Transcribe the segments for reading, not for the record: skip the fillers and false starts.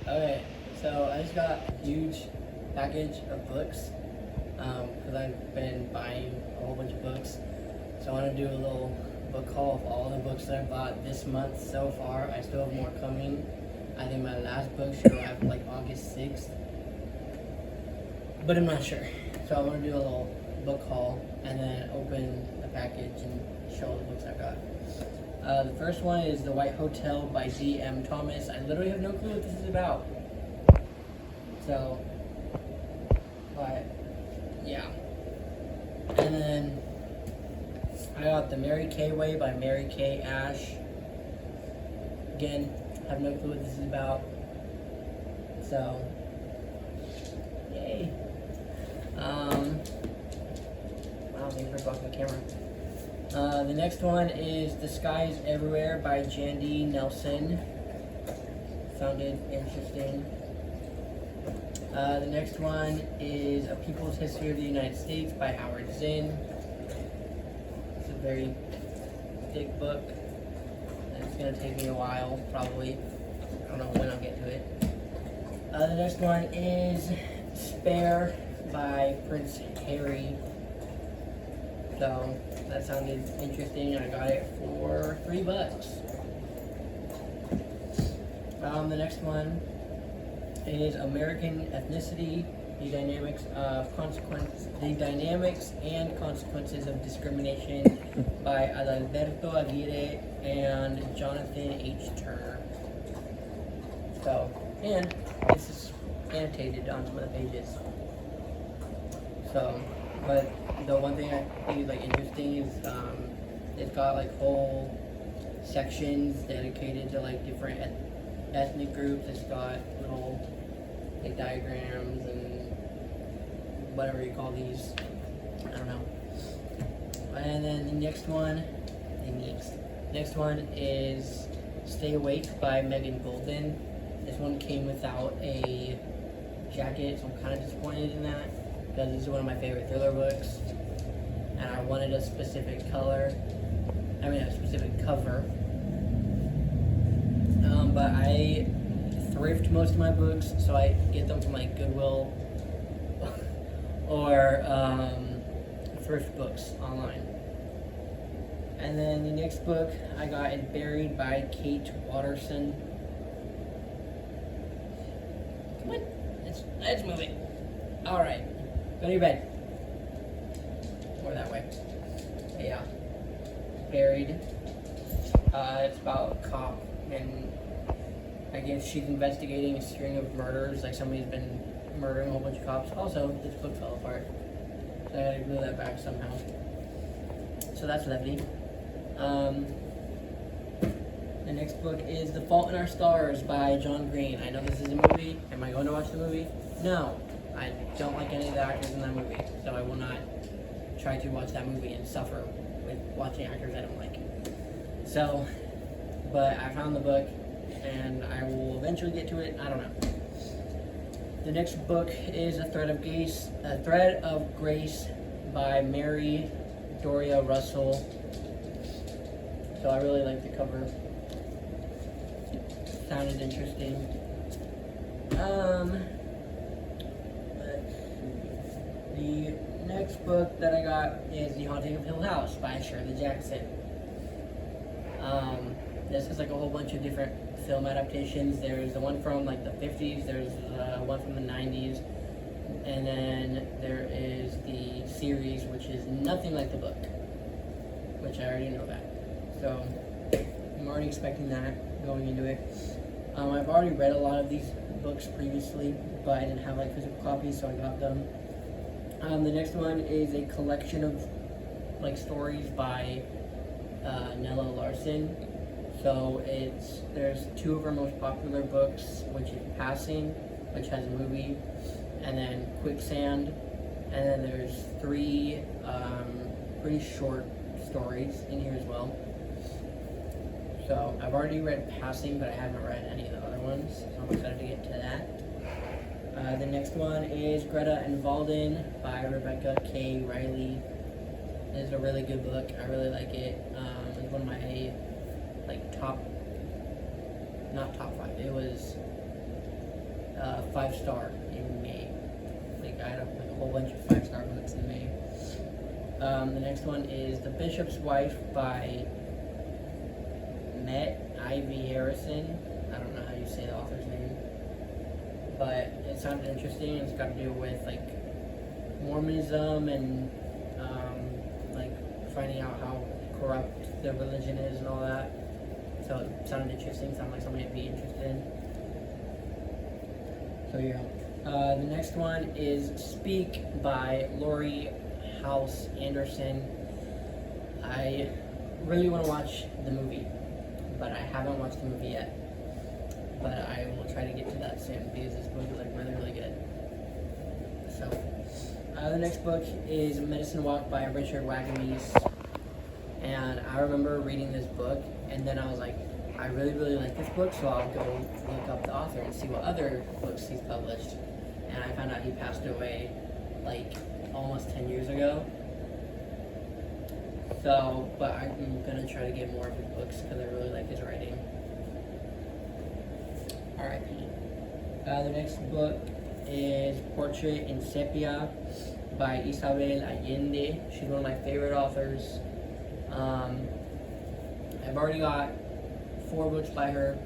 Okay, so I just got a huge package of books because I've been buying a whole bunch of books. So I want to do a little book haul of all the books that I bought this month so far. I still have more coming. I think my last book should arrive like August 6th, but I'm not sure. So I want to do a little book haul and then open the package and show all the books I got. The first one is The White Hotel by D.M. Thomas. I literally have no clue what this is about. So, but, yeah. And then I got The Mary Kay Way by Mary Kay Ash. Again, have no clue what this is about. So, yay. Wow, thanks for blocking the camera. The next one is The Sky is Everywhere by Jandy Nelson. Sounded interesting. The next one is A People's History of the United States by Howard Zinn. It's a very thick book. It's going to take me a while, probably. I don't know when I'll get to it. The next one is Spare by Prince Harry. So that sounded interesting. I got it for $3. The next one is American Ethnicity: the dynamics and consequences of discrimination by Adalberto Aguirre and Jonathan H. Turner. So, and this is annotated on some of the pages. So, but the one thing I think is like interesting is it's got like whole sections dedicated to like different ethnic groups. It's got little like diagrams and whatever you call these. I don't know. And then the next one is Stay Awake by Megan Golden. This one came without a jacket, so I'm kind of disappointed in that, because this is one of my favorite thriller books, and I wanted a specific color. I mean, a specific cover. But I thrift most of my books, so I get them from like Goodwill or thrift books online. And then the next book I got is Buried by Kate Watterson. Come on, let's move it. All right, go to your bed. Or that way. But yeah, Buried. It's about a cop, and I guess she's investigating a string of murders. Like somebody's been murdering a whole bunch of cops. Also, this book fell apart, so I gotta glue that back somehow. So that's lovely. The next book is The Fault in Our Stars by John Green. I know this is a movie. Am I going to watch the movie? No. I don't like any of the actors in that movie, so I will not try to watch that movie and suffer with watching actors I don't like. So, but I found the book, and I will eventually get to it. I don't know. The next book is A Thread of Grace by Mary Doria Russell. So I really like the cover. Sounded interesting. The next book that I got is The Haunting of Hill House by Shirley Jackson. This is like a whole bunch of different film adaptations. There's the one from like the 50s, there's one from the 90s, and then there is the series, which is nothing like the book, which I already know that. So I'm already expecting that going into it. I've already read a lot of these books previously, but I didn't have like physical copies, so I got them. The next one is a collection of like stories by Nella Larson. So there's two of her most popular books, which is Passing, which has a movie, and then Quicksand, and then there's three pretty short stories in here as well. So I've already read Passing, but I haven't read any of the other ones, so I'm excited to get to that. The next one is Greta and Walden by Rebecca K. Riley. It's a really good book. I really like it. It's one of my not top 5. It was 5-star in May. Like I had a whole bunch of 5-star books in May. The next one is The Bishop's Wife by Met Ivy Harrison. I don't know how you say the author's name, but it sounded interesting. It's got to do with like Mormonism and like finding out how corrupt the religion is and all that. So it sounded interesting. Sounded like something I'd be interested in. So yeah. The next one is Speak by Lori House Anderson. I really want to watch the movie, but I haven't watched the movie yet. But I will try to get to that soon because this book is like really, really good. So, the next book is Medicine Walk by Richard Wagamese. And I remember reading this book, and then I was like, I really, really like this book, so I'll go look up the author and see what other books he's published. And I found out he passed away like almost 10 years ago. So, but I'm gonna try to get more of his books because I really like his writing. R.I.P. The next book is Portrait in Sepia by Isabel Allende. She's one of my favorite authors. I've already got 4 books by her,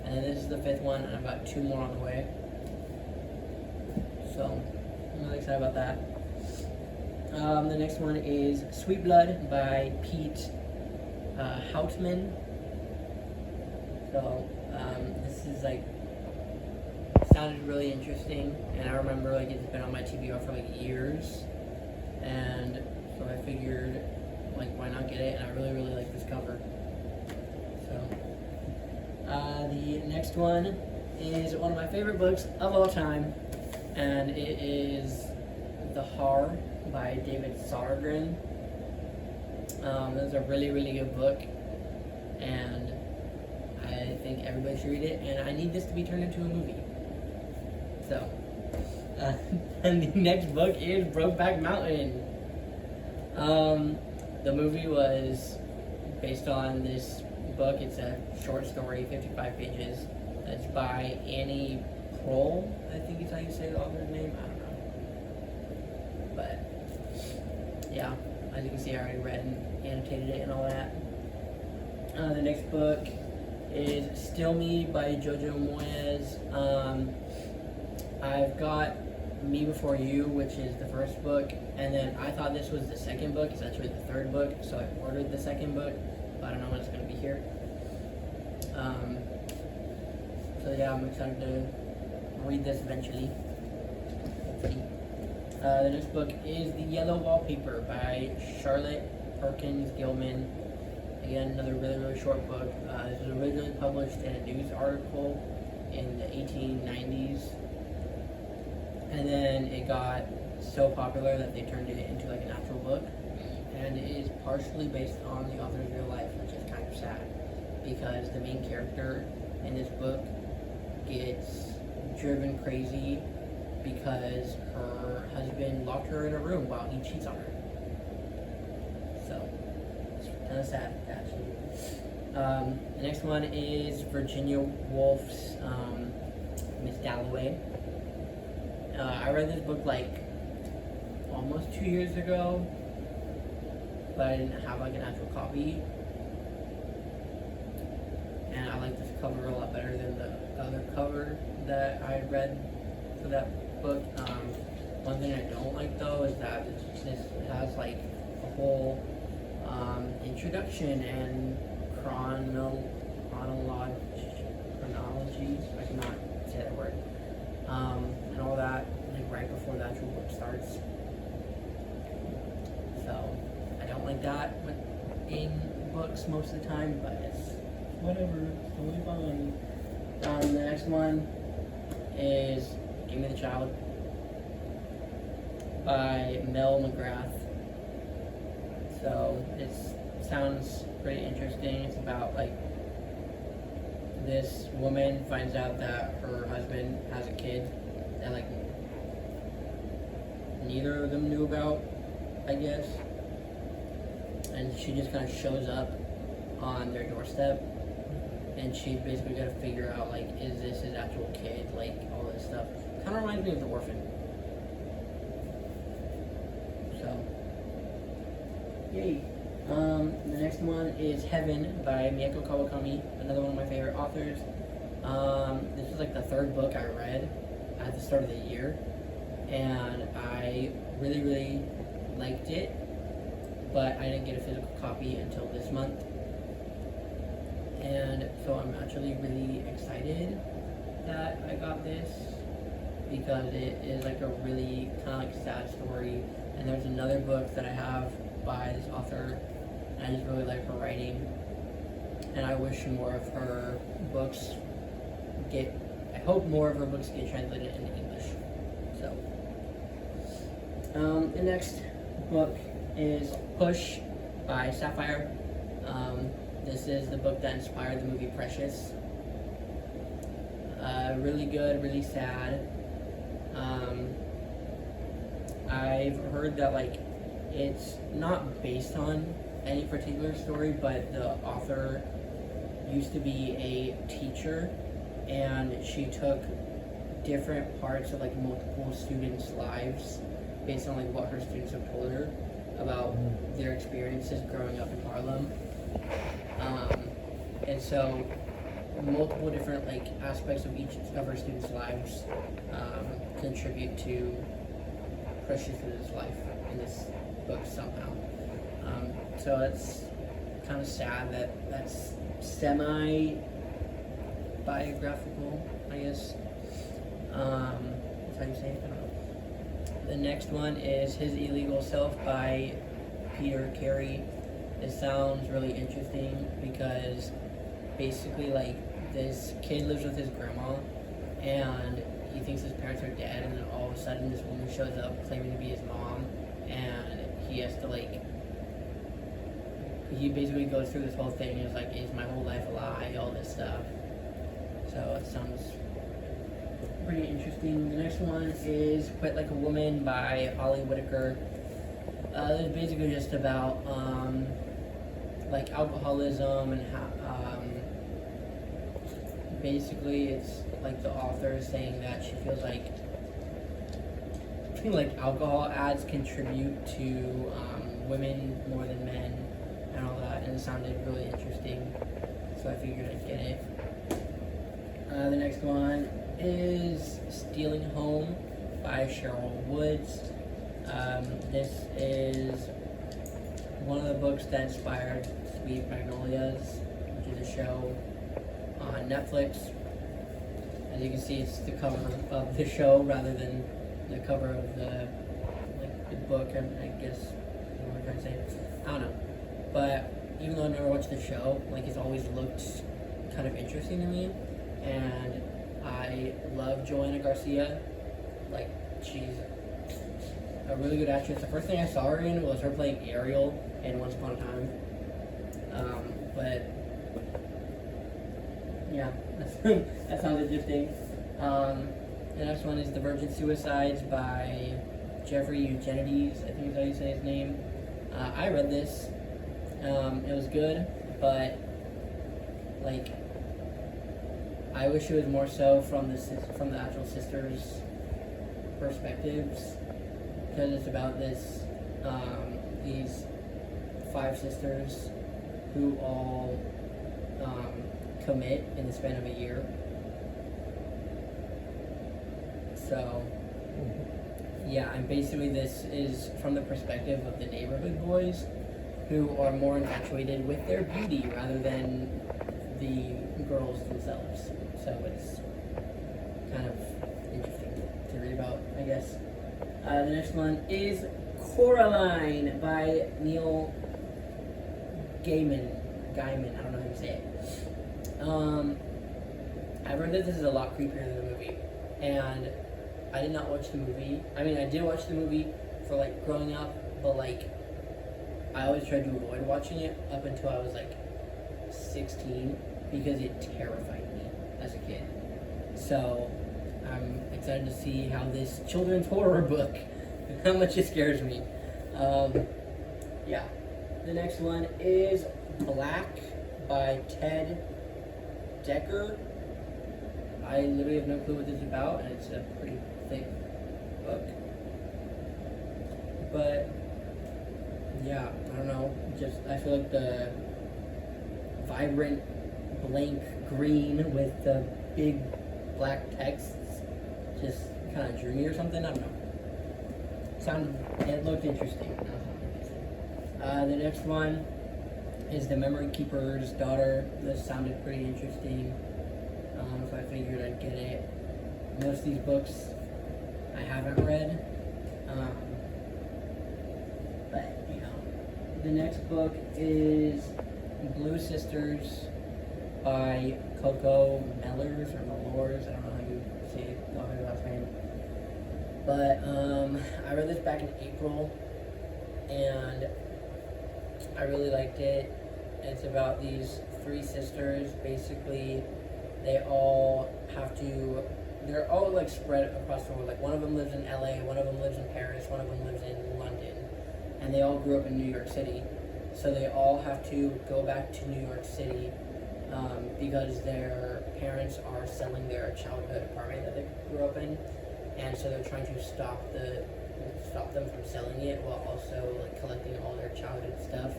and this is the 5th one, and I've got 2 more on the way. So, I'm really excited about that. The next one is Sweet Blood by Pete Houtman. So, this is like, sounded really interesting, and I remember like it's been on my TBR for like years, and so I figured like why not get it, and I really, really like this cover. So, the next one is one of my favorite books of all time, and it is The Har by David Sodergren. This is a really, really good book, and I think everybody should read it, and I need this to be turned into a movie. So, and the next book is Brokeback Mountain. The movie was based on this book. It's a short story, 55 pages. It's by Annie Proulx, I think is how you say the author's name. I don't know. But, yeah, as you can see, I already read and annotated it and all that. The next book is Still Me by Jojo Moyes. I've got Me Before You, which is the first book, and then I thought this was the second book. It's actually the third book, so I ordered the second book, but I don't know when it's going to be here. So yeah, I'm excited to read this eventually. Hopefully. The next book is The Yellow Wallpaper by Charlotte Perkins Gilman. Again, another really, really short book. This was originally published in a news article in the 1890s. And then it got so popular that they turned it into like an actual book. And it is partially based on the author's real life, which is kind of sad. Because the main character in this book gets driven crazy because her husband locked her in a room while he cheats on her. So, it's kind of sad, actually. The next one is Virginia Woolf's Miss Dalloway. I read this book like almost 2 years ago, but I didn't have like an actual copy. And I like this cover a lot better than the other cover that I read for that book. One thing I don't like though is that this has like a whole introduction and chronology. I cannot say that word. And all that, like right before the actual book starts. So I don't like that in books most of the time, but it's whatever, it's totally fine. The next one is Give Me the Child by Mel McGrath. So it sounds pretty interesting. It's about like this woman finds out that her husband has a kid that like neither of them knew about, I guess. And she just kind of shows up on their doorstep, and she basically got to figure out like, is this his actual kid, like all this stuff. reminds me of The Orphan. So, yay. The next one is Heaven by Mieko Kawakami, another one of my favorite authors. This was like the third book I read at the start of the year, and I really, really liked it, but I didn't get a physical copy until this month. And so I'm actually really excited that I got this, because it is like a really kind of like sad story. And there's another book that I have by this author, and I just really like her writing, and I wish more of her books I hope more of her books get translated into English. So, the next book is Push by Sapphire. This is the book that inspired the movie Precious. Really good, really sad. I've heard that like it's not based on any particular story, but the author used to be a teacher, and she took different parts of like multiple students' lives based on like what her students have told her about their experiences growing up in Harlem. And so multiple different like aspects of each of her students' lives contribute to Precious's life in this book somehow. So it's kind of sad that that's semi-biographical, I guess. That's how you say it? I don't know. The next one is His Illegal Self by Peter Carey. It sounds really interesting because basically like this kid lives with his grandma, and he thinks his parents are dead, and then all of a sudden this woman shows up claiming to be his mom, and he has to like, he basically goes through this whole thing and is like, is my whole life a lie, all this stuff. So it sounds pretty interesting. The next one is Quit Like a Woman by Holly Whitaker. It's basically just about like alcoholism and how basically it's like the author is saying that she feels like alcohol ads contribute to women more than men and all that, and it sounded really interesting, so I figured I'd get it. The next one is Stealing Home by Cheryl Woods. This is one of the books that inspired Sweet Magnolias, which is a show on Netflix. As you can see, it's the cover of the show rather than the cover of the book. I guess what I'm trying to say. I don't know, but even though I never watched the show, like it's always looked kind of interesting to me, and I love Joanna Garcia. Like she's a really good actress. The first thing I saw her in was her playing Ariel in Once Upon a Time. But yeah, that sounds interesting. The next one is The Virgin Suicides by Jeffrey Eugenides, I think is how you say his name. I read this. It was good, but like I wish it was more so from the actual sisters' perspectives, because it's about these 5 sisters who all commit in the span of a year. So yeah, and basically this is from the perspective of the neighborhood boys, who are more infatuated with their beauty rather than the girls themselves. So it's kind of interesting to read about, I guess. The next one is Coraline by Neil Gaiman. I don't know how you say it. I've heard that this is a lot creepier than the movie, and I did not watch the movie. I mean, I did watch the movie for like growing up, but like I always tried to avoid watching it up until I was like 16 because it terrified me as a kid. So I'm excited to see how this children's horror book, how much it scares me. Yeah. The next one is Black by Ted Dekker. I literally have no clue what this is about, and it's a pretty thick book. But yeah, I don't know. Just I feel like the vibrant blank green with the big black texts just kind of drew me or something. I don't know. It looked interesting. The next one is The Memory Keeper's Daughter. This sounded pretty interesting, so I figured I'd get it. Most of these books I haven't read, but you know. The next book is Blue Sisters by Coco Mellors or Mellors. I don't know how you say her last name. But I read this back in April, and I really liked it. It's about these three sisters. Basically, they're all like spread across the world. Like one of them lives in LA, one of them lives in Paris, one of them lives in London, and they all grew up in New York City. So they all have to go back to New York City because their parents are selling their childhood apartment that they grew up in, and so they're trying to stop them from selling it while also like collecting all their childhood stuff,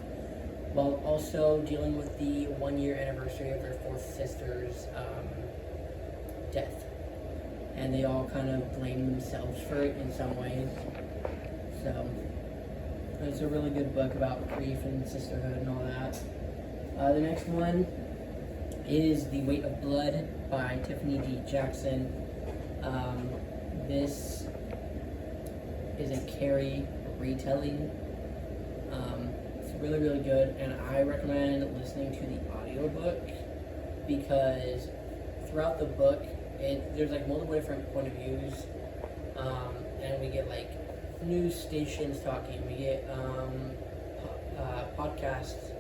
while also dealing with the 1-year anniversary of their fourth sister's death. And they all kind of blame themselves for it in some ways. So it's a really good book about grief and sisterhood and all that. The next one is The Weight of Blood by Tiffany D. Jackson. This is a Carrie retelling. It's really, really good, and I recommend listening to the audiobook because throughout the book, there's like multiple different point of views, and we get like news stations talking, we get podcasts,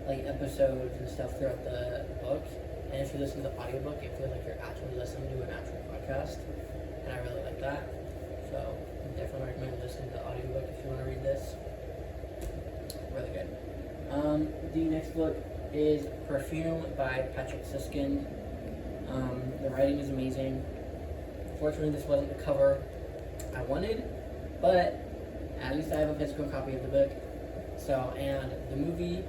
like episodes and stuff throughout the book, and if you listen to the audiobook, it feels like you're actually listening to an actual podcast, and I really like that. So I definitely recommend listening to the audiobook if you want to read this. Really good. The next book is Perfume by Patrick Suskind. The writing is amazing. Fortunately, this wasn't the cover I wanted, but at least I have a physical copy of the book. So, and the movie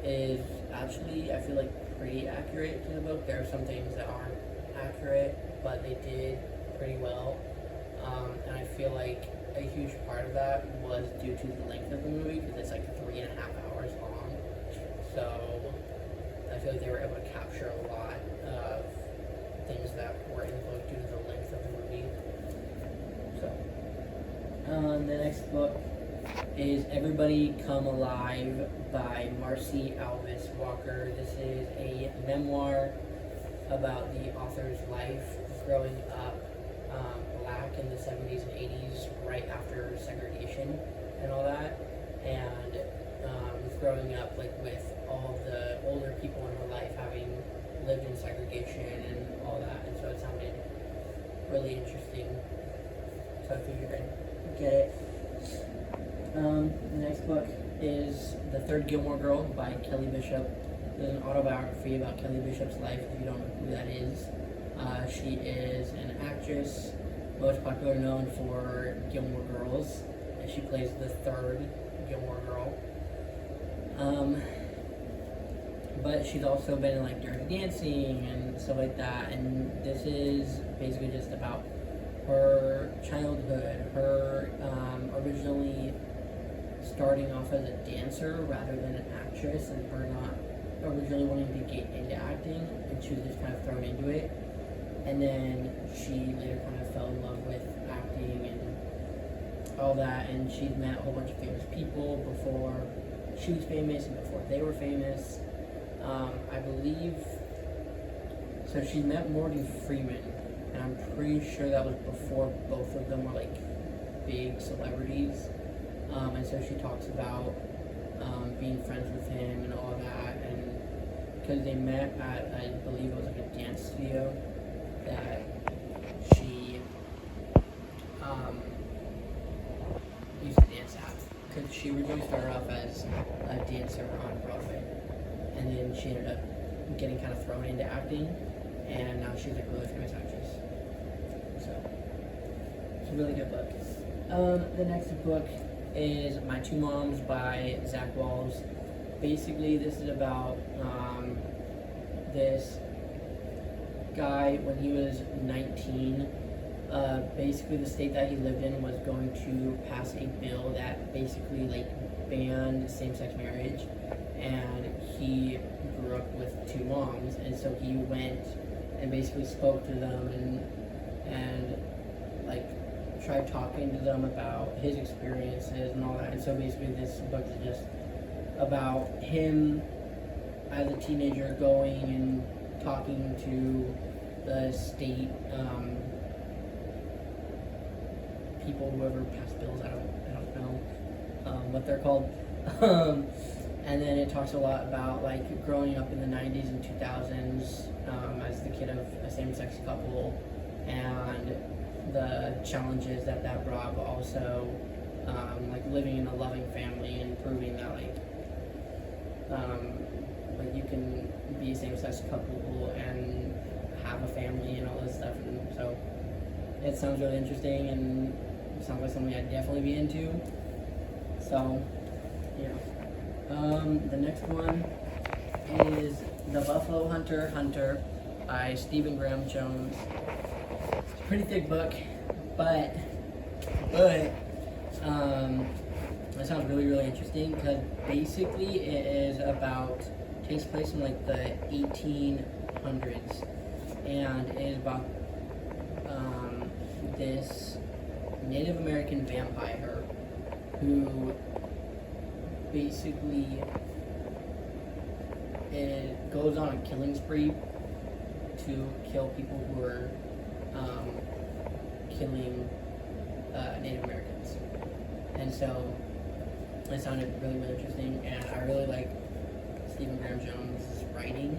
is actually, I feel like, pretty accurate to the book. There are some things that aren't accurate, but they did pretty well. And I feel like a huge part of that was due to the length of the movie, because it's like 3.5 hours long. So I feel like they were able to capture a lot of things that were in the book due to the length of the movie. So the next book is Everybody Come Alive by Marcy Alvis Walker. This is a memoir about the author's life growing up black in the 70s and 80s, right after segregation and all that, and growing up like with all the older people in her life having lived in segregation and all that, and so it sounded really interesting. So I figured I'd get it. The next book is The Third Gilmore Girl by Kelly Bishop. It's an autobiography about Kelly Bishop's life, if you don't know who that is. She is an actress, most popular known for Gilmore Girls, and she plays the third Gilmore Girl. But she's also been in like Dirty Dancing and stuff like that, and this is basically just about her childhood, her originally starting off as a dancer rather than an actress, and her not originally wanting to get into acting, and she was just kind of thrown into it. And then she later kind of fell in love with acting and all that, and she's met a whole bunch of famous people before she was famous and before they were famous. I believe, so she met Morgan Freeman, and I'm pretty sure that was before both of them were like big celebrities. And so she talks about being friends with him and all that, and because they met at, I believe it was like a dance studio that she used to dance at, because she originally started off as a dancer on Broadway, and then she ended up getting kind of thrown into acting, and now she's like a really famous actress. So it's a really good book. The next book is My Two Moms by Zach Walls. Basically, this is about this guy when he was 19. Basically, the state that he lived in was going to pass a bill that basically like banned same-sex marriage, and he grew up with two moms, and so he went and basically spoke to them and like tried talking to them about his experiences and all that. And so basically, this book is just about him as a teenager going and talking to the state people, whoever passed bills. I don't know what they're called. And then it talks a lot about like growing up in the 90s and 2000s as the kid of a same-sex couple and the challenges that brought, but also like living in a loving family and proving that like you can be a same-sex couple and have a family and all this stuff. And so it sounds really interesting and it sounds like something I'd definitely be into. So yeah. The next one is The Buffalo Hunter by Stephen Graham Jones. It's a pretty thick book, but it sounds really interesting because basically it is takes place in like the 1800s, and it is about this Native American vampire who basically it goes on a killing spree to kill people who are killing Native Americans. And so it sounded really interesting, and I really like Stephen Graham Jones' writing,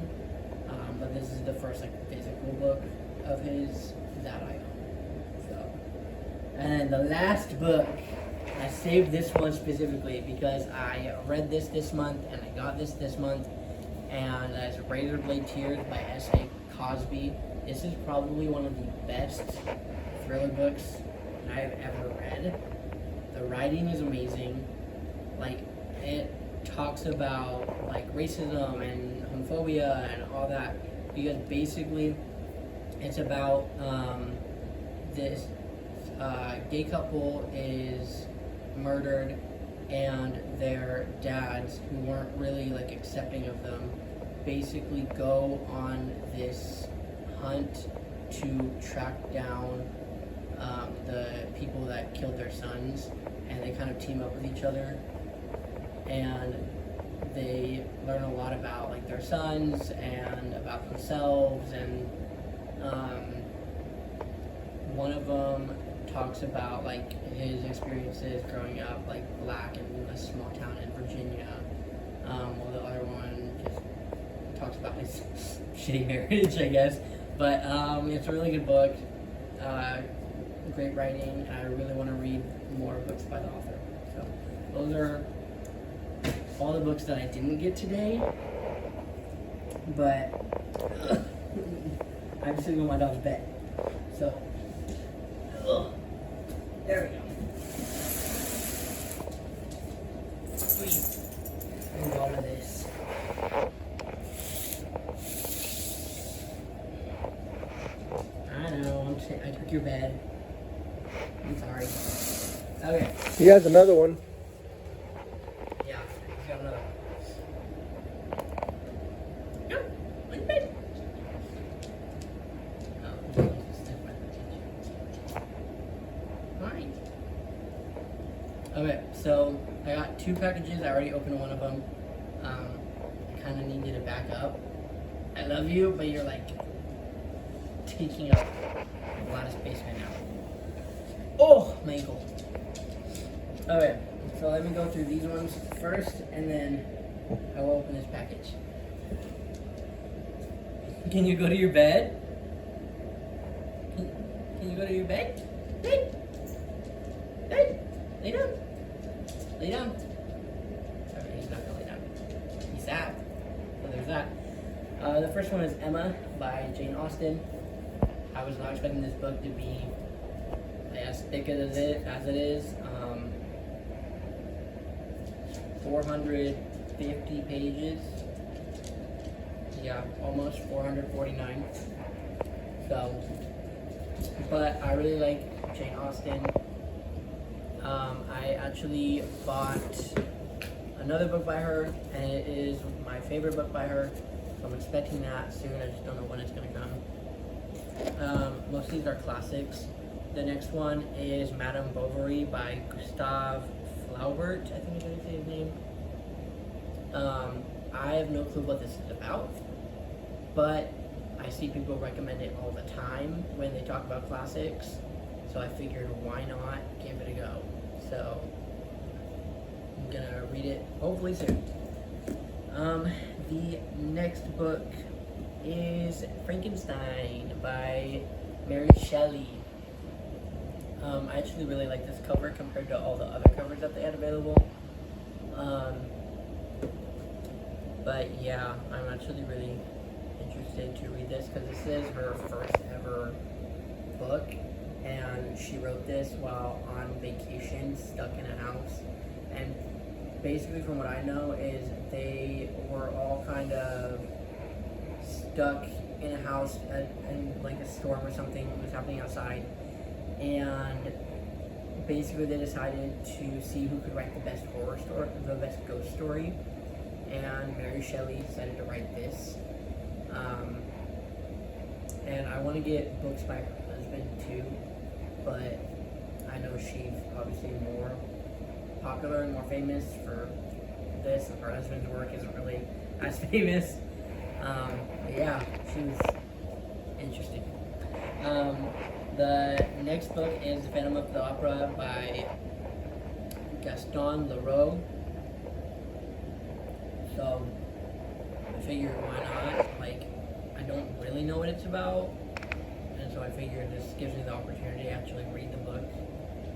but this is the first like physical book of his that I own. So, and then the last book, I saved this one specifically because I read this month and I got this month, and it's Razor Blade Tears by S.A. Cosby. This is probably one of the best thriller books I've ever read. The writing is amazing. Like, it talks about like racism and homophobia and all that, because basically it's about this gay couple is murdered, and their dads, who weren't really like accepting of them, basically go on this hunt to track down the people that killed their sons, and they kind of team up with each other, and they learn a lot about like their sons and about themselves, and one of them talks about like his experiences growing up like black in a small town in Virginia, while the other one just talks about his shitty marriage, I guess. But it's a really good book, great writing, and I really want to read more books by the author. So those are all the books that I didn't get today, but I'm sitting on my dog's bed, so there we go. And all of this. I know, I took your bed. I'm sorry. Okay. He has another one. Yeah, he's got another one. Go, on your bed. Alright. Okay, so I got 2 packages. I already opened one of them. I kind of needed to back up. I love you, but you're like taking up a lot of space right now. Oh, my ankle. Okay, so let me go through these ones first, and then I will open this package. Can you go to your bed? Can you go to your bed? Bed? Bed? Lay down. Lay down. Okay, he's not gonna lay down. He's sad. So there's that. The first one is Emma by Jane Austen. I was not expecting this book to be as thick as it is. 450 pages. Yeah, almost 449. So, but I really like Jane Austen. I actually bought another book by her, and it is my favorite book by her. So I'm expecting that soon. I just don't know when it's going to come. Most of these are classics. The next one is Madame Bovary by Gustave Flaubert. I think is how you say his name. I have no clue what this is about, but I see people recommend it all the time when they talk about classics. So I figured, why not give it a go? So I'm gonna read it hopefully soon. The next book is Frankenstein by Mary Shelley. I actually really like this cover compared to all the other covers that they had available. But yeah, I'm actually really interested to read this because this is her first ever book, and she wrote this while on vacation, stuck in a house. And basically, from what I know, is they were all kind of stuck in a house and like a storm or something was happening outside, and basically they decided to see who could write the best horror story, the best ghost story, and Mary Shelley decided to write this. And I want to get books by her husband too, but I know she's obviously more popular and more famous for this, and her husband's work isn't really as famous. But yeah, she was interesting. The next book is The Phantom of the Opera by Gaston Leroux. So I figured, why not? Like, I don't really know what it's about, and so I figured this gives me the opportunity to actually read the book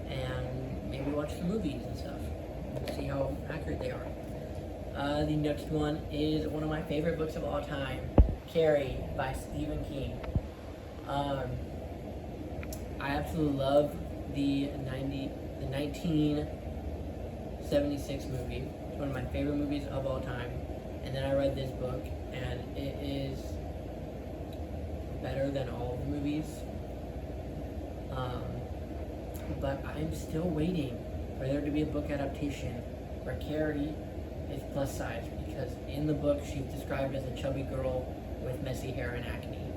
and maybe watch the movies and stuff and see how accurate they are. The next one is one of my favorite books of all time, Carrie by Stephen King. I absolutely love the 1976 movie. It's one of my favorite movies of all time. And then I read this book, and it is better than all the movies. But I'm still waiting for there to be a book adaptation where Carrie is plus size, because in the book she's described as a chubby girl with messy hair and acne.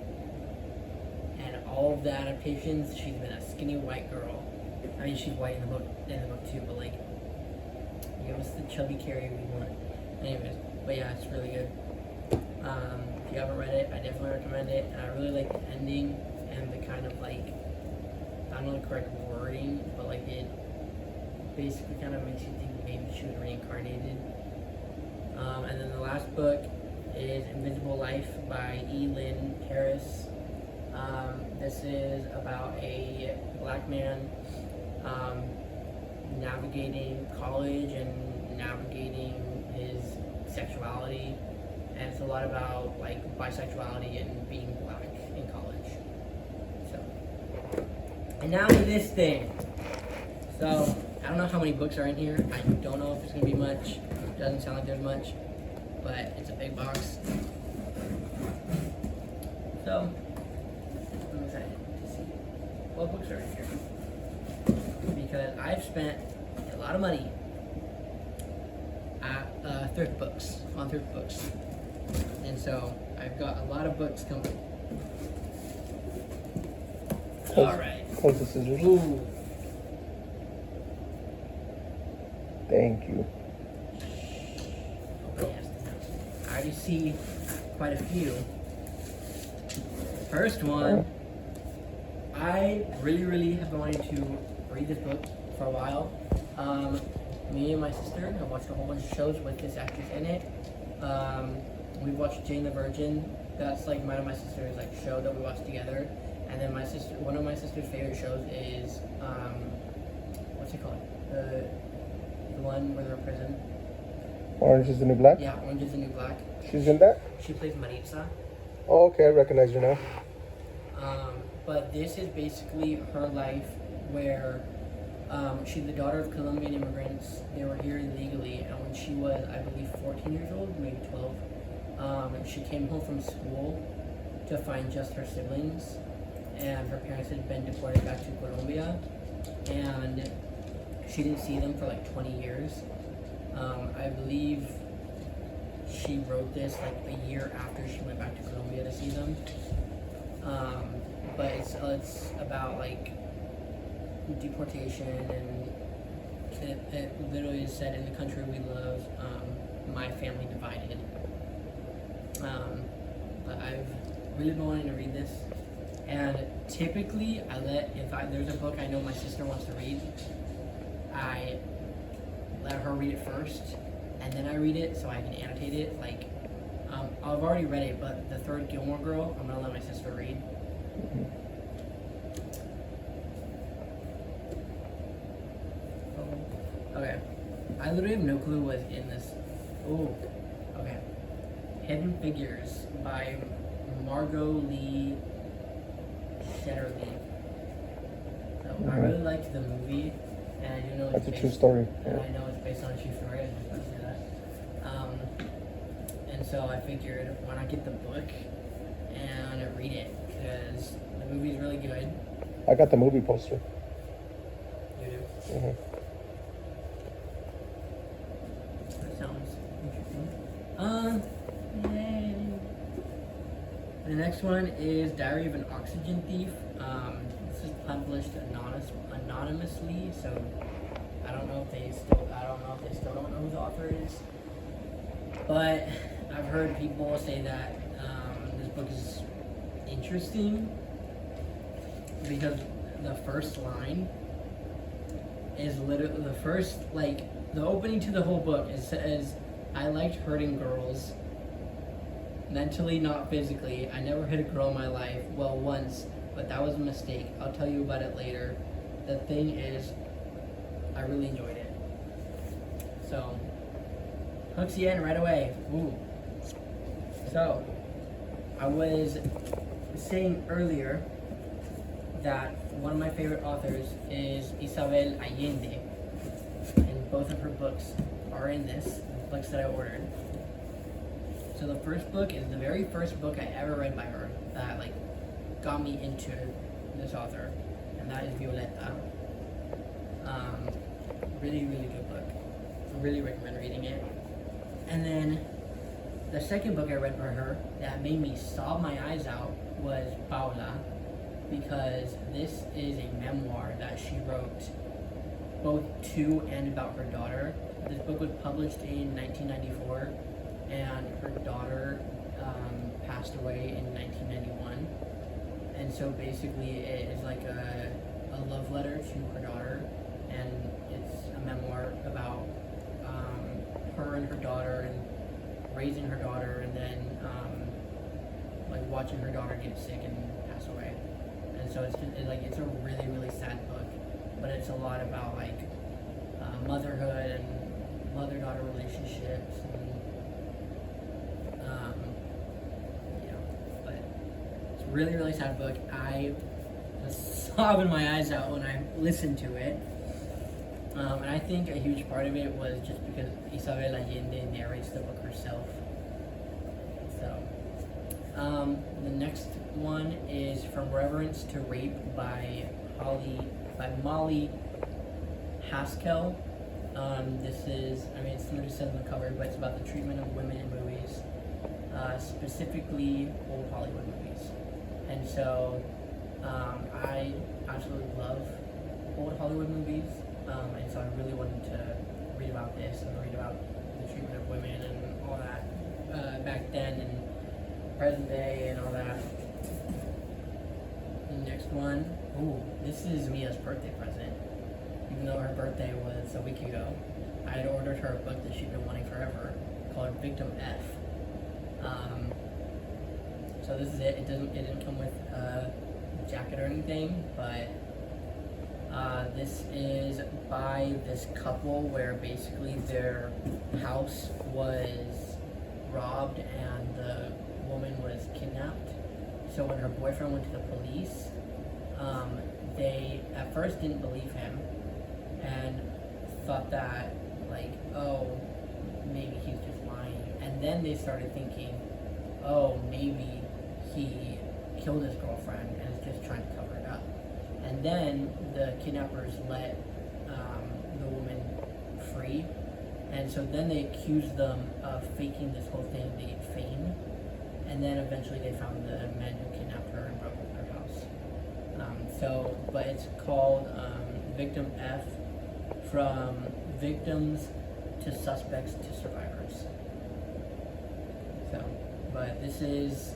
And all of the adaptations, she's been a skinny white girl. I mean, she's white in the book too, but like, give us the chubby Carrie we want. Anyways, but yeah, it's really good. If you haven't read it, I definitely recommend it. And I really like the ending and the kind of like, I don't know the correct wording, but like it basically kind of makes you think maybe she was reincarnated. And then the last book is Invisible Life by E. Lynn Harris. This is about a black man navigating college and navigating his sexuality, and it's a lot about like bisexuality and being black in college. So, and now to this thing. So I don't know how many books are in here. I don't know if there's gonna be much. It doesn't sound like there's much, but it's a big box. So I'm excited to see what books are in here, because I've spent a lot of money at thrift books, on thrift books, and so I've got a lot of books coming. Alright. Close the scissors. Ooh. Thank you. Oh, yes. I already see quite a few. First one, I really have been wanting to read this book for a while. Me and my sister have watched a whole bunch of shows with this actress in it. We watched Jane the Virgin. That's like one of my sister's like show that we watched together. And then one of my sister's favorite shows is what's it called? The one where they're in prison. Orange is the New Black? Yeah, Orange is the New Black. She's in that? She plays Maritza. Oh, okay, I recognize her now. But this is basically her life where she's the daughter of Colombian immigrants. They were here illegally, and when she was, I believe, 14 years old, maybe 12, she came home from school to find just her siblings, and her parents had been deported back to Colombia, and she didn't see them for like 20 years. I believe she wrote this like a year after she went back to Colombia to see them. But it's about like deportation, and it literally is said, in the country we love, my family divided. But I've really been wanting to read this, and typically there's a book I know my sister wants to read, I let her read it first, and then I read it so I can annotate it. Like, I've already read it, but the third Gilmore Girl, I'm gonna let my sister read. Okay. I literally have no clue what's in this. Oh, okay. Hidden Figures by Margot Lee Shetterly. So I really liked the movie, and I do know it's That's a true story. And I know it's based on a true story. I just want to say that. And so I figured, why not get the book and read it, because the movie's really good. I got the movie poster. You do? Mm-hmm. That sounds interesting. Yay. The next one is Diary of an Oxygen Thief. This is published anonymously, so I don't know if they still don't know who the author is. But I've heard people say that this book is interesting because the first line is literally the opening to the whole book. It says, "I liked hurting girls. Mentally, not physically. I never hit a girl in my life. Well, once, but that was a mistake. I'll tell you about it later. The thing is, I really enjoyed it." So, hooks you in right away. Ooh. So, I was saying earlier that one of my favorite authors is Isabel Allende, and both of her books are in this, the books that I ordered. So the first book is the very first book I ever read by her that like got me into this author, and that is Violeta. Really, really good book. I really recommend reading it. And then the second book I read by her that made me sob my eyes out was Paula, because this is a memoir that she wrote both to and about her daughter. This book was published in 1994, and her daughter passed away in 1991. And so basically it is like a love letter to her daughter, and it's a memoir about her and her daughter and raising her daughter, and then like watching her daughter get sick and pass away. And so it's a really, really sad book, but it's a lot about like motherhood and mother-daughter relationships, and but it's a really, really sad book. I was sobbing my eyes out when I listened to it. And I think a huge part of it was just because Isabel Allende narrates the book herself. So, the next one is From Reverence to Rape by Molly Haskell. This is, it's literally said on the cover, but it's about the treatment of women in movies, specifically old Hollywood movies. And so, I absolutely love old Hollywood movies. And so I really wanted to read about this and read about the treatment of women and all that back then and present day and all that. The next one, this is Mia's birthday present. Even though her birthday was a week ago, I had ordered her a book that she'd been wanting forever called Victim F. So this is it. It didn't come with a jacket or anything, but this is by this couple where basically their house was robbed and the woman was kidnapped. So when her boyfriend went to the police, they at first didn't believe him and thought that, like, oh, maybe he's just lying. And then they started thinking, oh, maybe he killed his girlfriend and is just trying to cover it up. And then the kidnappers let the woman free. And so then they accused them of faking this whole thing to get fame. And then eventually they found the men who kidnapped her and broke into their house. But it's called Victim F, from victims to suspects to survivors. So, but this is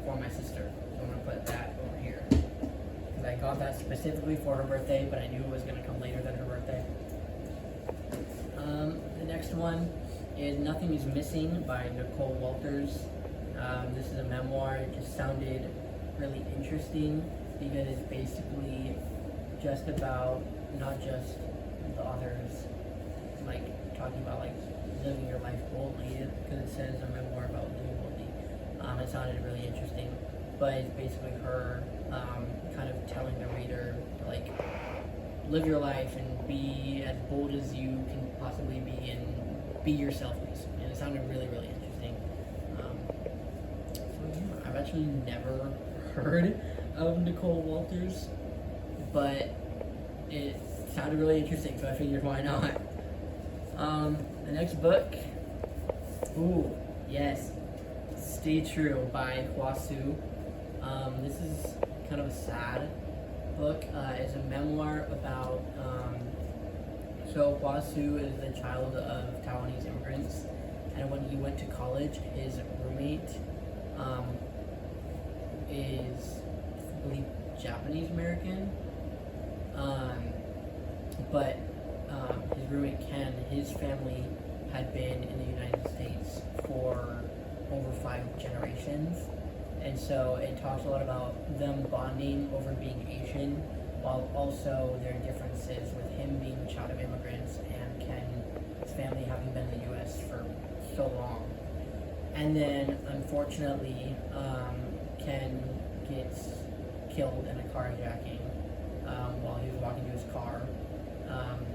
for my sister. So I'm gonna put that over here. Because I got that specifically for her birthday, but I knew it was gonna come later than her birthday. The next one is Nothing Is Missing by Nicole Walters. This is a memoir. It just sounded really interesting because it's basically just about not just the authors like talking about like living your life boldly, because it says a memoir about living boldly. It sounded really interesting, but it's basically her kind of telling the reader to like live your life and be as bold as you can possibly be and be yourself basically. And it sounded really, really interesting. So yeah, I've actually never heard of Nicole Walters, but it sounded really interesting, so I figured why not. The next book, ooh, yes, Stay True by Hwasu. This is kind of a sad book. It's a memoir about, so Hwasu is the child of Taiwanese immigrants, and when he went to college, his roommate is, I believe, Japanese American, but his roommate Ken, his family had been in the United States for over 5 generations, and so it talks a lot about them bonding over being Asian, while also their differences with him being a child of immigrants and Ken's family having been in the U.S. for so long. And then, unfortunately, Ken gets killed in a carjacking while he was walking to his car.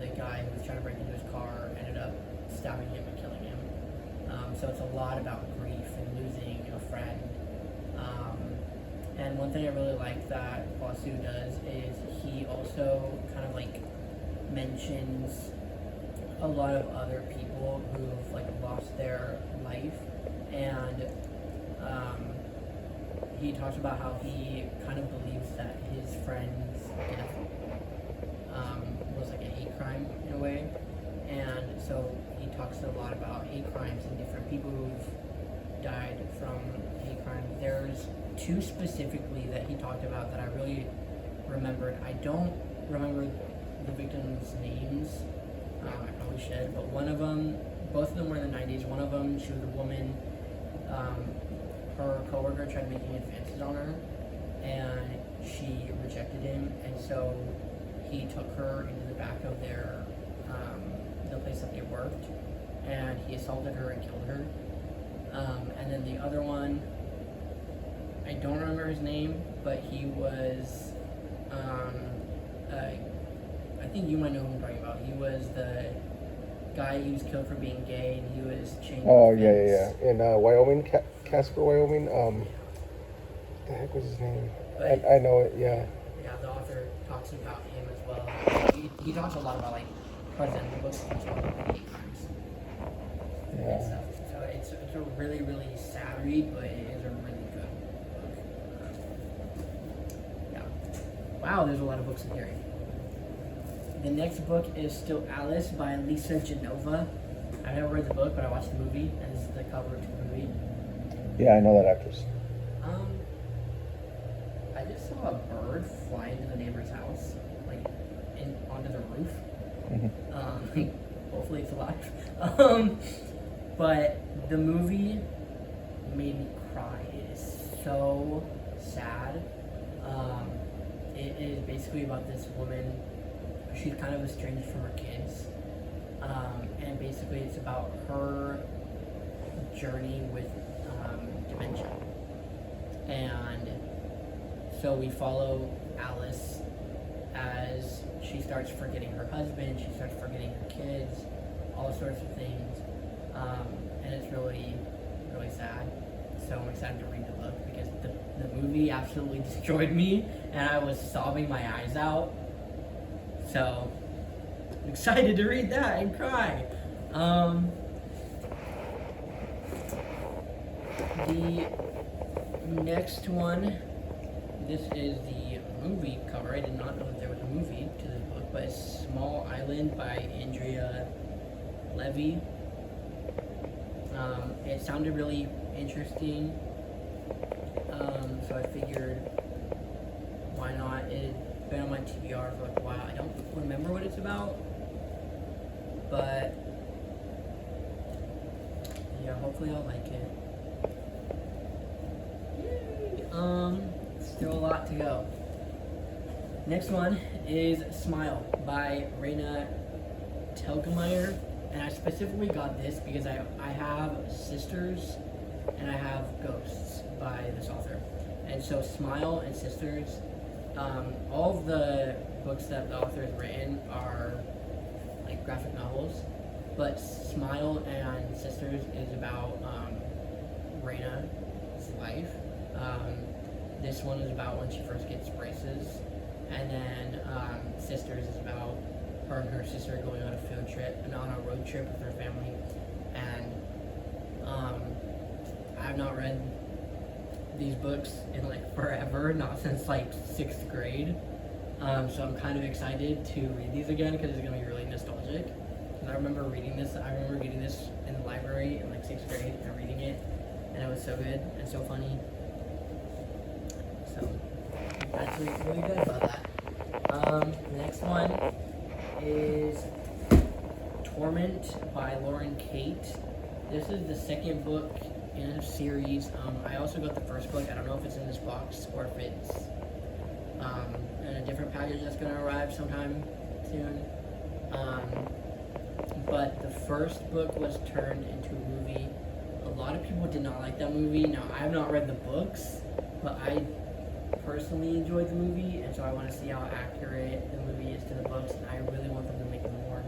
The guy who was trying to break into his car ended up stabbing him and killing him. So it's a lot about grief and losing a friend. And one thing I really like that Hwasu does is he also kind of like mentions a lot of other people who've like lost their life, and he talks about how he kind of believes that his friend's death was like a hate crime in a way, and so he talks a lot about hate crimes and different people who've died from hate crimes. There's 2 specifically that he talked about that I really remembered. I don't remember the victims' names. I probably should, but one of them, both of them were in the 90s. One of them, she was a woman. Her coworker tried making advances on her, and she rejected him, and so he took her into the back of their the place that they worked, and he assaulted her and killed her. And then the other one, I don't remember his name, but he was I think you might know who I'm talking about. He was the guy who was killed for being gay, and he was chained. Oh, yeah. In Wyoming, Casper, Wyoming. What the heck was his name? I know it, yeah. Yeah, the author talks about him as well. He talks a lot about, like, president books as well, like hate crimes and Yeah. stuff. So it's a really, really sad read, but it is a really good book. Yeah. Wow, there's a lot of books in here. The next book is Still Alice by Lisa Genova. I've never read the book, but I watched the movie, and this is the cover to the movie. Yeah, I know that actress. I just saw a bird fly into the neighbor's house, like onto the roof. Mm-hmm. Hopefully it's alive. But the movie made me cry. It is so sad. It is basically about this woman. She's kind of estranged from her kids, and basically it's about her journey with dementia. And so we follow Alice as she starts forgetting her husband, she starts forgetting her kids, all sorts of things. And it's really, really sad. So I'm excited to read the book because the movie absolutely destroyed me and I was sobbing my eyes out. So I'm excited to read that and cry. The next one, this is the movie cover. I did not know that there was a movie to this book, but it's Small Island by Andrea Levy. It sounded really interesting, so I figured, why not? It had been on my TBR for like a while. I don't remember what it's about, but yeah, hopefully I'll like it. Still a lot to go. Next one is Smile by Raina Telgemeier. And I specifically got this because I have Sisters and I have Ghosts by this author. And so Smile and Sisters, all of the books that the author has written are like graphic novels, but Smile and Sisters is about Raina's life. This one is about when she first gets braces, and then Sisters is about her and her sister going on a field trip and on a road trip with her family. And I've not read these books in like forever, not since like 6th grade. So I'm kind of excited to read these again because it's gonna be really nostalgic. Because I remember reading this. I remember getting this in the library in like 6th grade and reading it, and it was so good and so funny. So I'm actually really good about that. The next one is Torment by Lauren Kate. This is the second book in a series. I also got the first book. I don't know if it's in this box or if it's in a different package that's going to arrive sometime soon. But the first book was turned into a movie. A lot of people did not like that movie. Now, I have not read the books, but I personally enjoyed the movie, and so I want to see how accurate the movie is to the books. And I really want them to make more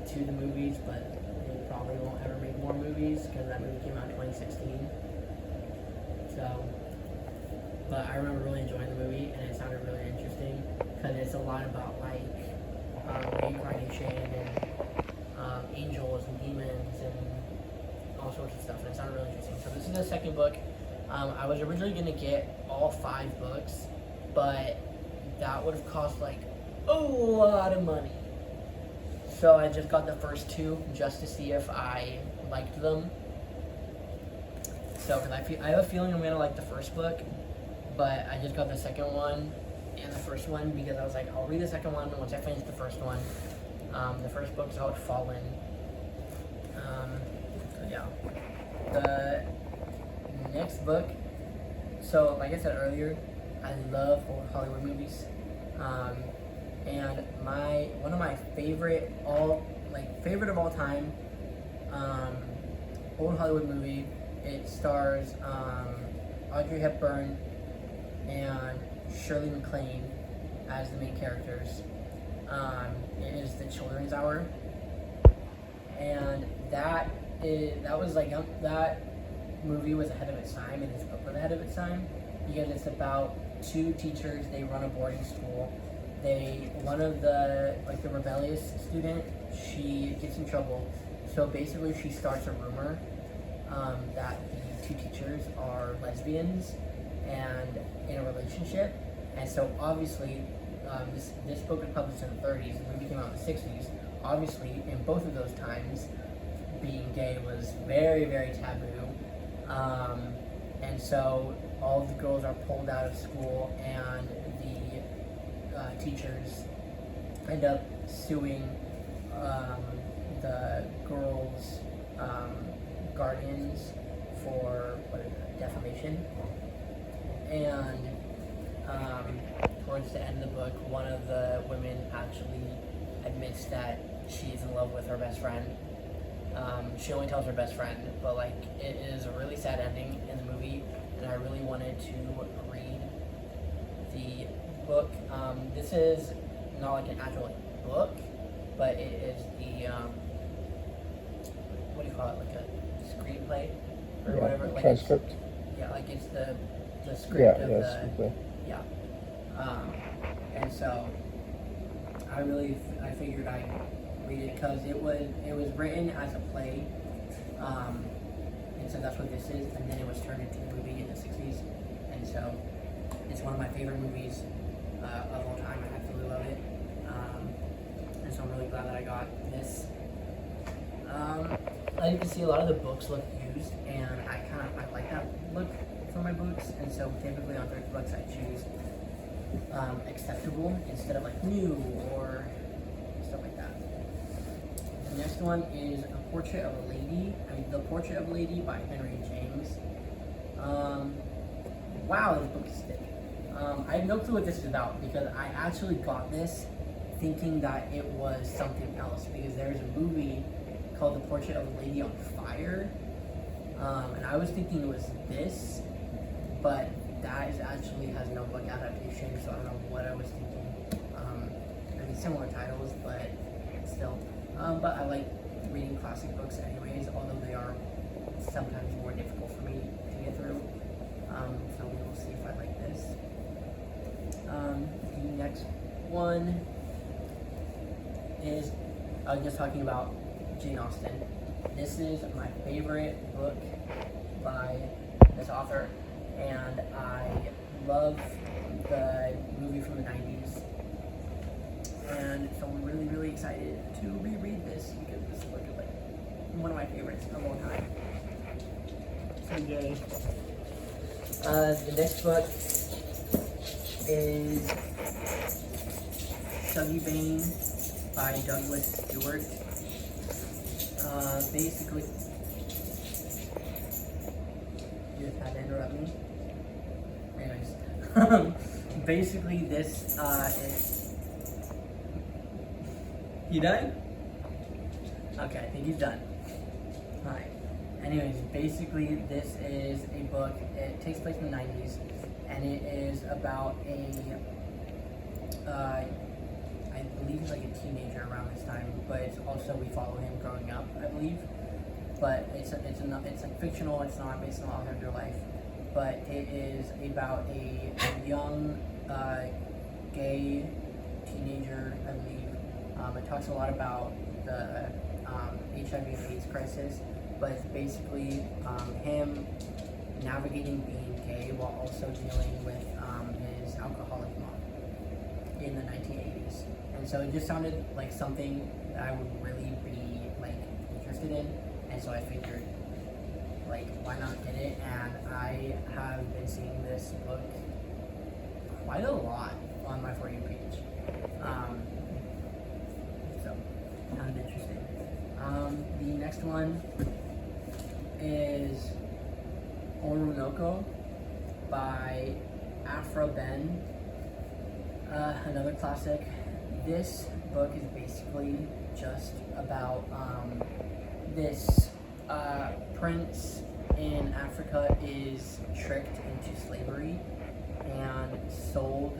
to the movies, but they probably won't ever make more movies because that movie came out in 2016. So, but I remember really enjoying the movie, and it sounded really interesting because it's a lot about like reincarnation and angels and demons and all sorts of stuff, and it sounded really interesting. So this is the second book. I was originally going to get all 5 books, but that would have cost like a lot of money. So I just got the first 2 just to see if I liked them. So, because I have a feeling I'm going to like the first book, but I just got the second one and the first one because I was like, I'll read the second one once I finish the first one. The first book's out Fallen. So yeah. The next book, so like I said earlier, I love old Hollywood movies, and one of my favorite of all time old Hollywood movie. It stars Audrey Hepburn and Shirley MacLaine as the main characters. It is The Children's Hour, and that movie was ahead of its time, and this book was ahead of its time because it's about 2 teachers. They run a boarding school. One of the rebellious student, she gets in trouble. So basically, she starts a rumor that the 2 teachers are lesbians and in a relationship. And so obviously, this book was published in the 30s. The movie came out in the 60s. Obviously, in both of those times, being gay was very, very taboo. And so all of the girls are pulled out of school, and the teachers end up suing the girls' guardians for defamation. And towards the end of the book, one of the women actually admits that she's in love with her best friend. She only tells her best friend, but it is a really sad ending in the movie, and I really wanted to read the book. This is not like an actual book, but it is the what do you call it? Like a screenplay or Yeah, whatever. Like transcript. Yeah, like it's the script Yeah, of yeah, the screenplay. yeah. And so I figured I'd read it because it was written as a play, and so that's what this is. And then it was turned into a movie in the '60s, and so it's one of my favorite movies of all time. I absolutely love it, and so I'm really glad that I got this. As you can see, a lot of the books look used, and I like that look for my books, and so typically on thrift books I choose acceptable instead of like new or stuff like that. The next one is The Portrait of a Lady by Henry James. Wow, this book is thick. I have no clue what this is about because I actually got this thinking that it was something else because there's a movie called The Portrait of a Lady on Fire, and I was thinking it was this, but that is actually has no book adaptation, so I don't know what I was thinking. I mean, similar titles, but still. But I like reading classic books anyways, although they are sometimes more difficult for me to get through. So we will see if I like this. The next one is just talking about Jane Austen. This is my favorite book by this author, and I love the movie from the 90s. And so I'm really, really excited to reread this because this book is like one of my favorites of all time. So yay. The next book is Suggy Bane by Douglas Stewart. Basically, you just had to interrupt me. Anyways, basically this is. You done? Okay, I think he's done. Alright. Anyways, basically this is a book. It takes place in the 90s, and it is about I believe he's like a teenager around this time, but it's also we follow him growing up, I believe. But it's like fictional. It's not based on all of their life, but it is about a young gay teenager, I believe. It talks a lot about the HIV and AIDS crisis, but it's basically him navigating being gay while also dealing with his alcoholic mom in the 1980s. And so it just sounded like something that I would really be like interested in, and so I figured like why not get it. And I have been seeing this book quite a lot on my For You page. So kind of interesting. The next one is Orunoko by Afra Ben, another classic. This book is basically just about this prince in Africa is tricked into slavery and sold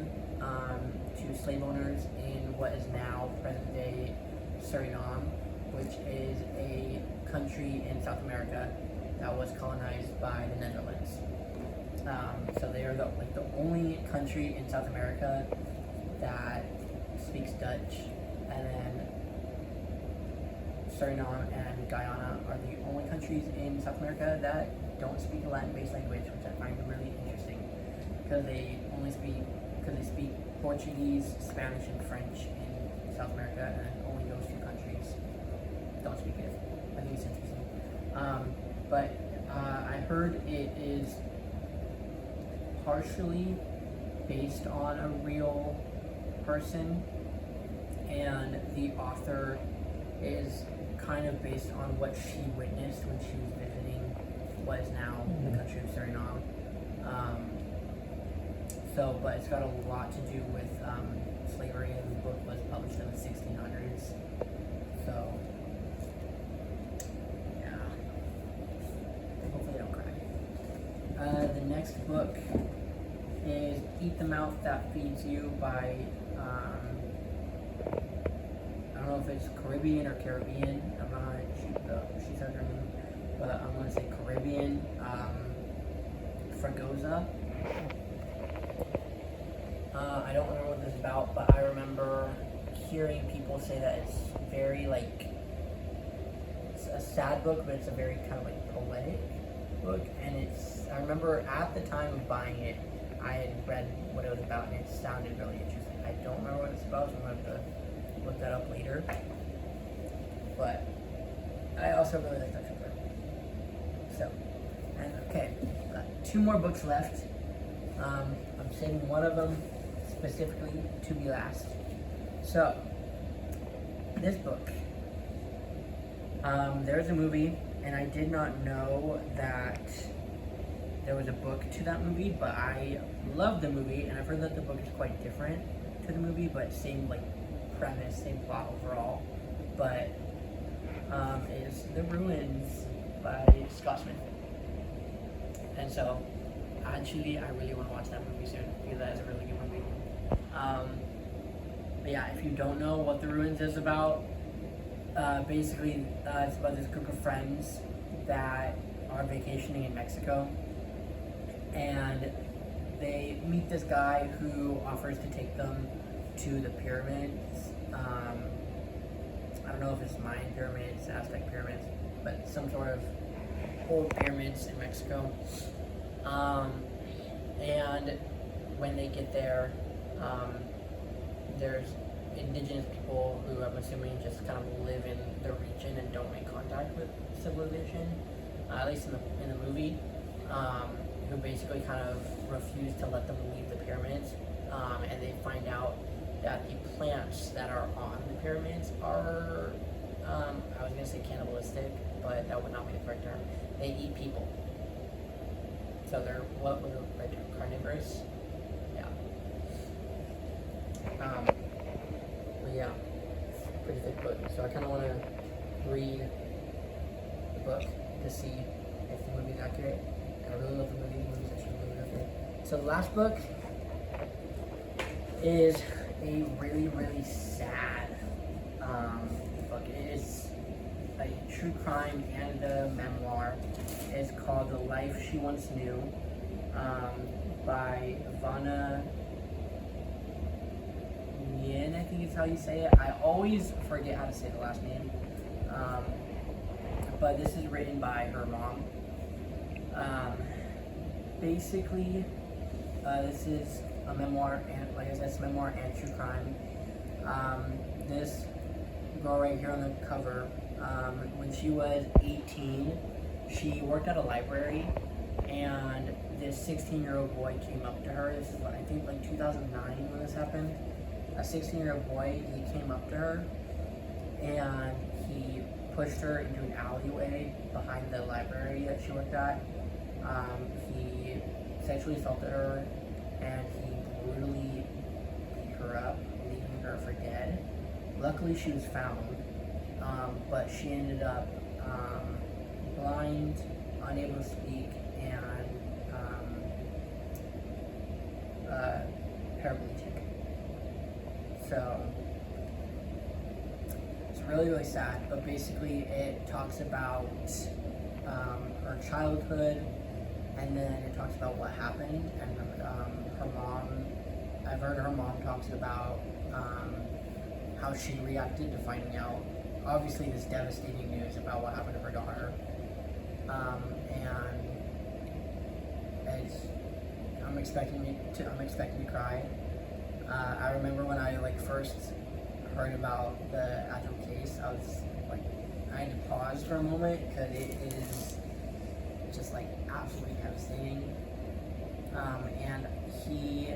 to slave owners in what is now present-day Suriname, which is a country in South America that was colonized by the Netherlands. So they are the only country in South America that speaks Dutch, and then Suriname and Guyana are the only countries in South America that don't speak a Latin-based language, which I find really interesting because they speak Portuguese, Spanish, and French in South America, and only those two countries don't speak it. I think it's interesting. But I heard it is partially based on a real person, and the author is kind of based on what she witnessed when she was visiting what is now the country of Suriname. But it's got a lot to do with slavery, and the book was published in the 1600s. So, yeah. Hopefully I don't cry. The next next book is Eat the Mouth That Feeds You by, I don't know if it's Caribbean or Caribbean. I'm not she said her name, but I'm going to say Caribbean. Fragoza. I don't remember what this is about, but I remember hearing people say that it's very like, it's a sad book, but it's a very kind of like poetic book. And I remember at the time of buying it, I had read what it was about, and it sounded really interesting. I don't remember what it's about, so I'm going to have to look that up later. But I also really like that chapter. So, and okay, got 2 more books left. I'm saving one of them specifically to be last. So, this book, there's a movie, and I did not know that there was a book to that movie, but I love the movie, and I've heard that the book is quite different to the movie, but same like premise, same plot overall. But is The Ruins by Scott Smith. And so, actually, I really want to watch that movie soon, because that is a really good movie. But yeah, if you don't know what The Ruins is about, basically, it's about this group of friends that are vacationing in Mexico, and they meet this guy who offers to take them to the pyramids. I don't know if it's Mayan pyramids, Aztec pyramids, but some sort of old pyramids in Mexico. And when they get there, there's indigenous people who I'm assuming just kind of live in the region and don't make contact with civilization, at least in the movie, who basically kind of refuse to let them leave the pyramids, and they find out that the plants that are on the pyramids are, I was going to say cannibalistic, but that would not be the correct term. They eat people. So they're, what was the right term? Carnivorous? Yeah. But yeah, pretty thick book. So I kind of want to read the book to see if the movie's accurate. And I really love the movie. The movie's actually really accurate. So the last book is a really, really sad book. It is a true crime and a memoir. It's called The Life She Once Knew, by Ivana Nguyen, I think is how you say it. I always forget how to say the last name. But this is written by her mom. Basically, this is a memoir, and like I said, it's a memoir and true crime. This girl right here on the cover, when she was 18, she worked at a library, and this 16-year-old boy came up to her. This is, I think, like 2009 when this happened. A 16-year-old boy, he came up to her, and he pushed her into an alleyway behind the library that she worked at. He sexually assaulted her, and he brutally beat her up, leaving her for dead. Luckily, she was found, but she ended up blind, unable to speak, and paraplegic. So it's really, really sad, but basically it talks about her childhood, and then it talks about what happened, and her mom, I've heard her mom talks about how she reacted to finding out, obviously, this devastating news about what happened to her daughter. And I'm expecting to cry. I remember when I first heard about the actual case, I was like, I had to pause for a moment because it is just absolutely devastating. And he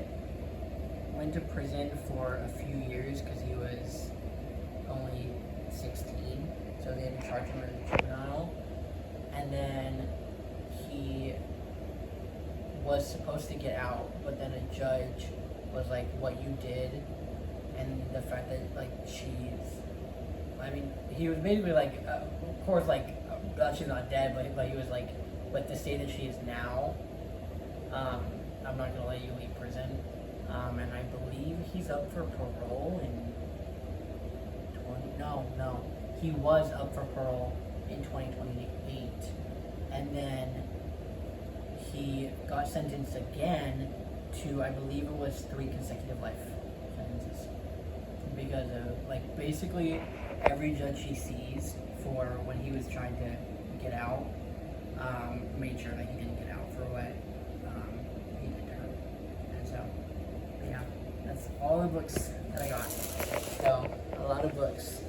went to prison for a few years because he was only 16, so they didn't charge him as a juvenile. And then he was supposed to get out, but then a judge was like, what you did, and the fact that he was basically of course she's not dead, but he was like, but the state that she is now, I'm not gonna let you leave prison. And I believe he's up for parole in he was up for parole in 2028, and then he got sentenced again to, I believe it was 3 consecutive life sentences, because of, like, basically every judge he sees for when he was trying to get out, made sure that he didn't get out for what he did to her. And so, yeah, that's all the books that I got. So, a lot of books.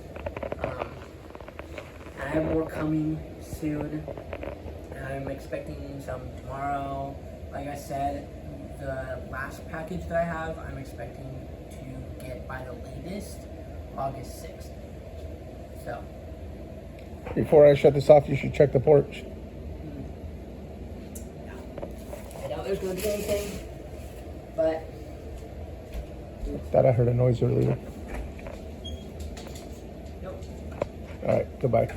I have more coming soon. I'm expecting some tomorrow. Like I said, the last package that I have, I'm expecting to get by the latest August 6th. So. Before I shut this off, you should check the porch. I doubt there's going to be anything, but. Thought I heard a noise earlier. Nope. All right, goodbye.